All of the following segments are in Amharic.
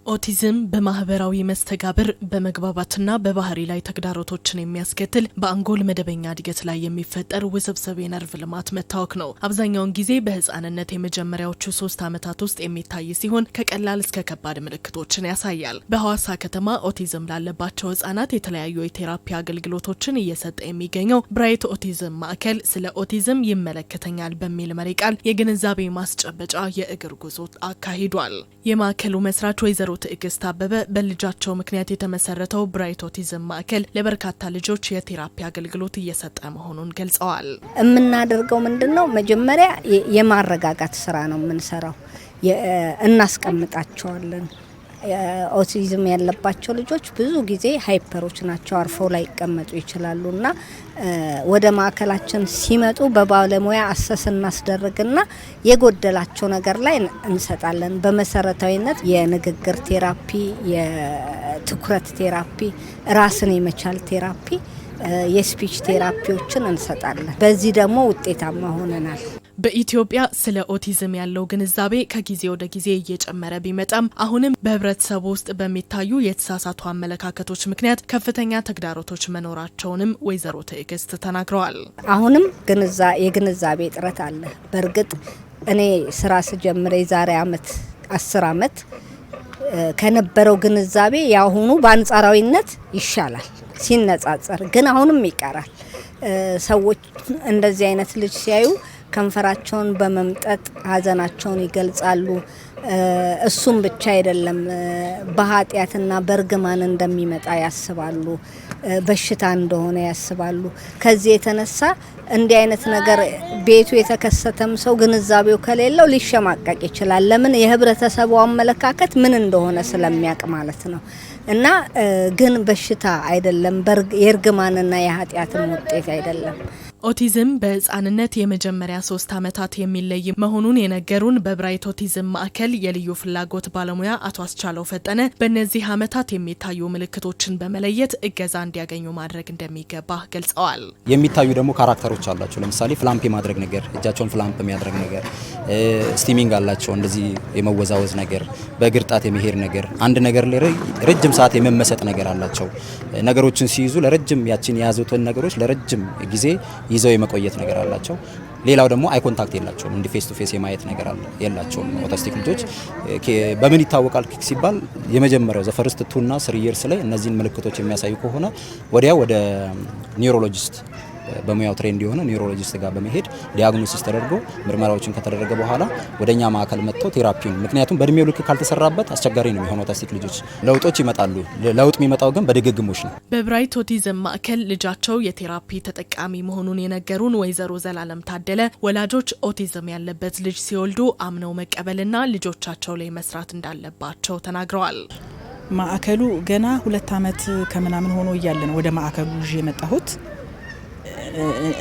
ኦቲዝም በማህበራዊ መስተጋብር በመግባባትና በባህሪ ላይ ተግዳሮቶችን የሚያስከትል በአንጎል መደበኛ እድገት ላይ የሚፈጠር ውስብስብ የነርቭ ልማት መታወክ ነው። አብዛኛውን ጊዜ በህፃንነት የመጀመሪያዎቹ 3 ዓመታት ውስጥ የሚታይ ሲሆን ከቀላል እስከ ከባድ ምልክቶችን ያሳያል። በሐዋሳ ከተማ ኦቲዝም ላለባቸው ህጻናት የተለያዩ የቴራፒ አገልግሎቶችን እየሰጠ የሚገኘው ብራይት ኦቲዝም ማዕከል ስለ ኦቲዝም ይመለከተኛል በሚል መሪ ቃል የግንዛቤ ማስጨበጫ የእግር ጉዞ አካሂዷል። የማዕከሉ መስራች ወይዘሮ ትዕግስት አበበ በልጃቸው ምክንያት የተመሰረተው ብራይት ኦቲዝም ማዕከል ለበርካታ ልጆች የቴራፒ አገልግሎት እየሰጠ መሆኑን ገልጸዋል። የምናደርገው ምንድነው? መጀመሪያ የማረጋጋት ስራ ነው የምንሰራው። እናስቀምጣቸዋለን። ኦቲዝም ያለባቸው ልጆች ብዙ ጊዜ ሃይፐሮች ናቸው፣ አርፈው ላይ ይቀመጡ ይችላሉና ወደ ማዕከላችን ሲመጡ በባለሙያ አሰስ እናስደርግና የጎደላቸው ነገር ላይ እንሰጣለን። በመሰረታዊነት የንግግር ቴራፒ፣ የትኩረት ቴራፒ፣ ራስን የመቻል ቴራፒ፣ የስፒች ቴራፒዎችን እንሰጣለን። በዚህ ደግሞ ውጤታማ ሆነናል። በኢትዮጵያ ስለ ኦቲዝም ያለው ግንዛቤ ከጊዜ ወደ ጊዜ እየጨመረ ቢመጣም አሁንም በህብረተሰቡ ውስጥ በሚታዩ የተሳሳቱ አመለካከቶች ምክንያት ከፍተኛ ተግዳሮቶች መኖራቸውንም ወይዘሮ ትዕግስት ተናግረዋል። አሁንም የግንዛቤ እጥረት አለ። በእርግጥ እኔ ስራ ስጀምር የዛሬ 10 ዓመት ከነበረው ግንዛቤ ያሁኑ በአንጻራዊነት ይሻላል ሲነጻጸር፣ ግን አሁንም ይቀራል። ሰዎች እንደዚህ አይነት ልጅ ሲያዩ ከንፈራቸውን በመምጠጥ ሀዘናቸውን ይገልጻሉ። እሱም ብቻ አይደለም፣ በኃጢያትና በርግማን እንደሚመጣ ያስባሉ፣ በሽታ እንደሆነ ያስባሉ። ከዚህ የተነሳ እንዲህ አይነት ነገር ቤቱ የተከሰተም ሰው ግንዛቤው ከሌለው ሊሸማቀቅ ይችላል። ለምን? የህብረተሰቡ አመለካከት ምን እንደሆነ ስለሚያውቅ ማለት ነው። እና ግን በሽታ አይደለም፣ የርግማንና የኃጢያትም ውጤት አይደለም። ኦቲዝም በህፃንነት የመጀመሪያ 3 ዓመታት የሚለይ መሆኑን የነገሩን በብራይት ኦቲዝም ማዕከል የልዩ ፍላጎት ባለሙያ አቶ አስቻለው ፈጠነ በእነዚህ ዓመታት የሚታዩ ምልክቶችን በመለየት እገዛ እንዲያገኙ ማድረግ እንደሚገባ ገልጸዋል። የሚታዩ ደግሞ ካራክተሮች አላቸው። ለምሳሌ ፍላምፕ የማድረግ ነገር፣ እጃቸውን ፍላምፕ የሚያደርግ ነገር፣ ስቲሚንግ አላቸው፣ እንደዚህ የመወዛወዝ ነገር፣ በእግር ጣት የመሄድ ነገር፣ አንድ ነገር ላይ ረጅም ሰዓት የመመሰጥ ነገር አላቸው። ነገሮችን ሲይዙ ለረጅም ያችን የያዙትን ነገሮች ለረጅም ጊዜ ይዘው የመቆየት ነገር አላቸው። ሌላው ደግሞ አይ ኮንታክት የላቸውም፣ እንዲ ፌስ ቱ ፌስ የማየት ነገር የላቸውም። ኦቲስቲክ ልጆች በምን ይታወቃል ሲባል የመጀመሪያው ዘፈርስት 2 እና 3 ይርስ ላይ እነዚህን ምልክቶች የሚያሳዩ ከሆነ ወዲያው ወደ ኒውሮሎጂስት በሙያው ትሬንድ የሆነ ኒውሮሎጂስት ጋር በመሄድ ዲያግኖሲስ ተደርጎ ምርመራዎችን ከተደረገ በኋላ ወደኛ ማዕከል መጥተው ቴራፒውን፣ ምክንያቱም በእድሜው ልክ ካልተሰራበት አስቸጋሪ ነው የሚሆነው። ኦቲስቲክ ልጆች ለውጦች ይመጣሉ። ለውጥ የሚመጣው ግን በድግግሞሽ ነው። በብራይት ኦቲዝም ማዕከል ልጃቸው የቴራፒ ተጠቃሚ መሆኑን የነገሩን ወይዘሮ ዘላለም ታደለ ወላጆች ኦቲዝም ያለበት ልጅ ሲወልዱ አምነው መቀበልና ልጆቻቸው ላይ መስራት እንዳለባቸው ተናግረዋል። ማዕከሉ ገና 2 ዓመት ከምናምን ሆኖ እያለ ነው ወደ ማዕከሉ ይዤ የመጣሁት።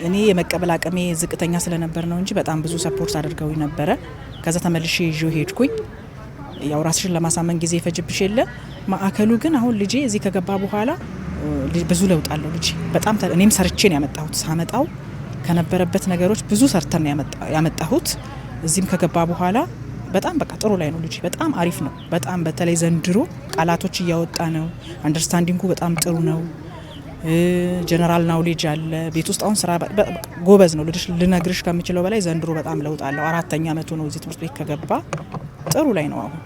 እኔ የመቀበል አቅሜ ዝቅተኛ ስለነበር ነው እንጂ በጣም ብዙ ሰፖርት አድርገው ነበረ። ከዛ ተመልሼ ይዤው ሄድኩኝ። ያው ራስሽን ለማሳመን ጊዜ ይፈጅብሽ የለ። ማዕከሉ ግን አሁን ልጄ እዚህ ከገባ በኋላ ብዙ ለውጥ አለው። ልጄ በጣም እኔም ሰርቼ ነው ያመጣሁት። ሳመጣው ከነበረበት ነገሮች ብዙ ሰርተን ያመጣሁት። እዚህም ከገባ በኋላ በጣም በቃ ጥሩ ላይ ነው ልጄ። በጣም አሪፍ ነው። በጣም በተለይ ዘንድሮ ቃላቶች እያወጣ ነው። አንደርስታንዲንጉ በጣም ጥሩ ነው። ጀነራል ናውሌጅ አለ። ቤት ውስጥ አሁን ስራ ጎበዝ ነው ልነግርሽ ከምችለው በላይ ዘንድሮ በጣም ለውጥ አለው። 4ኛ ዓመቱ ነው እዚህ ትምህርት ቤት ከገባ፣ ጥሩ ላይ ነው አሁን።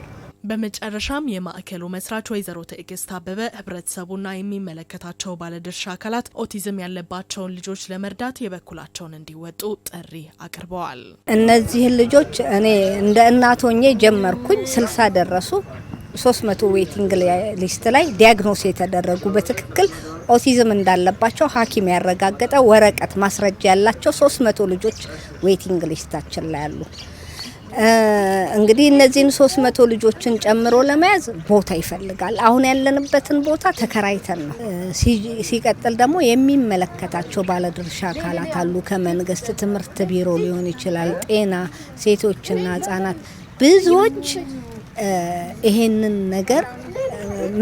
በመጨረሻም የማዕከሉ መስራች ወይዘሮ ትዕግስት አበበ ህብረተሰቡና የሚመለከታቸው ባለድርሻ አካላት ኦቲዝም ያለባቸውን ልጆች ለመርዳት የበኩላቸውን እንዲወጡ ጥሪ አቅርበዋል። እነዚህን ልጆች እኔ እንደ እናት ሆኜ ጀመርኩኝ። 60 ደረሱ። 300 ዌቲንግ ሊስት ላይ ዲያግኖስ የተደረጉ በትክክል ኦቲዝም እንዳለባቸው ሐኪም ያረጋገጠ ወረቀት ማስረጃ ያላቸው 300 ልጆች ዌቲንግ ሊስታችን ላይ አሉ። እንግዲህ እነዚህን 300 ልጆችን ጨምሮ ለመያዝ ቦታ ይፈልጋል። አሁን ያለንበትን ቦታ ተከራይተን ነው። ሲቀጥል ደግሞ የሚመለከታቸው ባለድርሻ አካላት አሉ። ከመንግስት ትምህርት ቢሮ ሊሆን ይችላል፣ ጤና፣ ሴቶችና ህጻናት ብዙዎች ይሄንን ነገር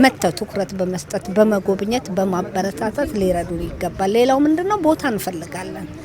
መተው ትኩረት በመስጠት በመጎብኘት በማበረታታት ሊረዱ ይገባል። ሌላው ምንድነው? ቦታ እንፈልጋለን።